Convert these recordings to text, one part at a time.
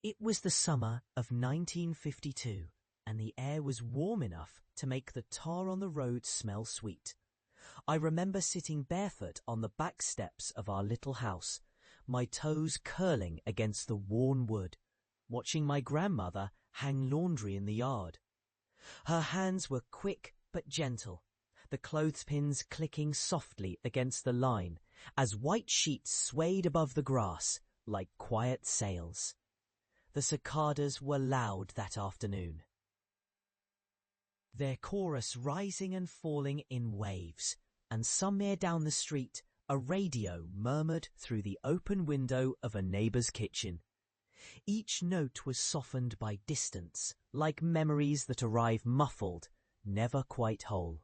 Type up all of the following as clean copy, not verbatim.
It was the summer of 1952, and the air was warm enough to make the tar on the road smell sweet. I remember sitting barefoot on the back steps of our little house, my toes curling against the worn wood, watching my grandmother hang laundry in the yard. Her hands were quick but gentle, the clothespins clicking softly against the line as white sheets swayed above the grass like quiet sails. The cicadas were loud that afternoon, their chorus rising and falling in waves, and somewhere down the street a radio murmured through the open window of a neighbour's kitchen. Each note was softened by distance, like memories that arrive muffled, never quite whole.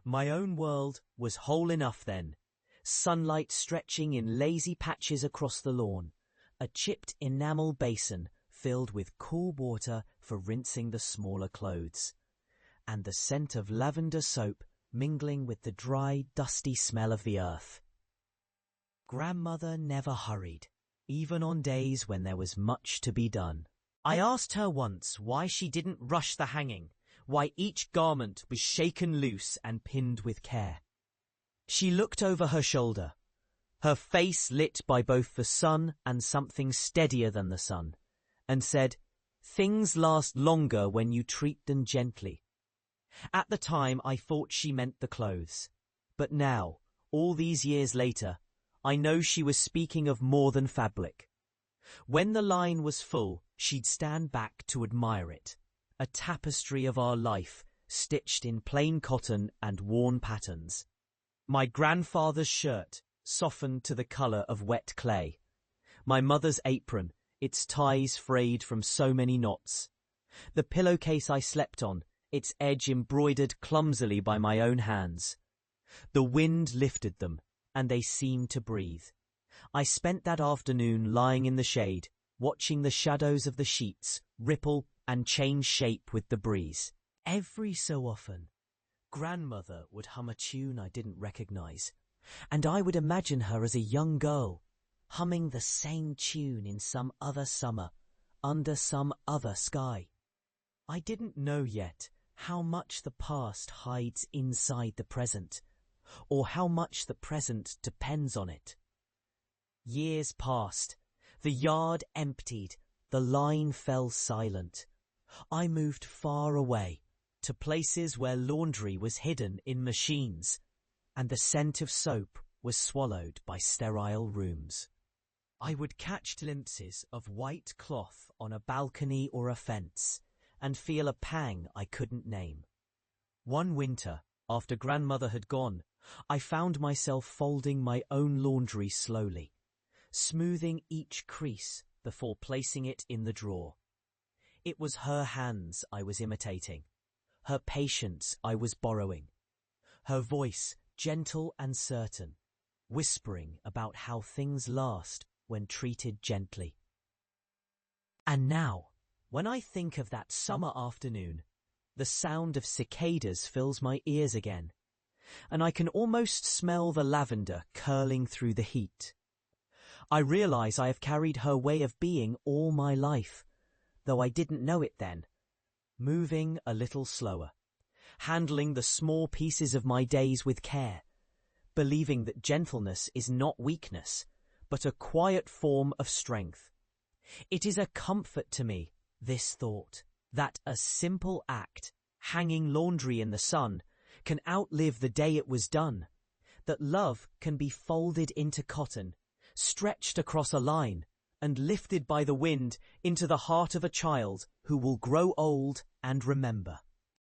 My own world was whole enough then, sunlight stretching in lazy patches across the lawn, a chipped enamel basin filled with cool water for rinsing the smaller clothes, and the scent of lavender soap mingling with the dry, dusty smell of the earth. Grandmother never hurried, even on days when there was much to be done. I asked her once why she didn't rush the hanging, why each garment was shaken loose and pinned with care. She looked over her shoulder, her face lit by both the sun and something steadier than the sun, and said, "Things last longer when you treat them gently." At the time I thought she meant the clothes, but now, all these years later, I know she was speaking of more than fabric. When the line was full, she'd stand back to admire it, a tapestry of our life stitched in plain cotton and worn patterns. My grandfather's shirt, softened to the colour of wet clay. My mother's apron, its ties frayed from so many knots. The pillowcase I slept on, its edge embroidered clumsily by my own hands. The wind lifted them, and they seemed to breathe. I spent that afternoon lying in the shade, watching the shadows of the sheets ripple and change shape with the breeze. Every so often, grandmother would hum a tune I didn't recognize, and I would imagine her as a young girl, humming the same tune in some other summer, under some other sky. I didn't know yet how much the past hides inside the present, or how much the present depends on it. Years passed, the yard emptied, the line fell silent. I moved far away, to places where laundry was hidden in machines, and the scent of soap was swallowed by sterile rooms. I would catch glimpses of white cloth on a balcony or a fence, and feel a pang I couldn't name. One winter, after grandmother had gone, I found myself folding my own laundry slowly, smoothing each crease before placing it in the drawer. It was her hands I was imitating, her patience I was borrowing, her voice gentle and certain, whispering about how things last when treated gently. And now, when I think of that summer afternoon, the sound of cicadas fills my ears again, and I can almost smell the lavender curling through the heat. I realize I have carried her way of being all my life, though I didn't know it then, moving a little slower, handling the small pieces of my days with care, believing that gentleness is not weakness, but a quiet form of strength. It is a comfort to me, this thought, that a simple act, hanging laundry in the sun, can outlive the day it was done, that love can be folded into cotton, stretched across a line, and lifted by the wind into the heart of a child who will grow old and remember.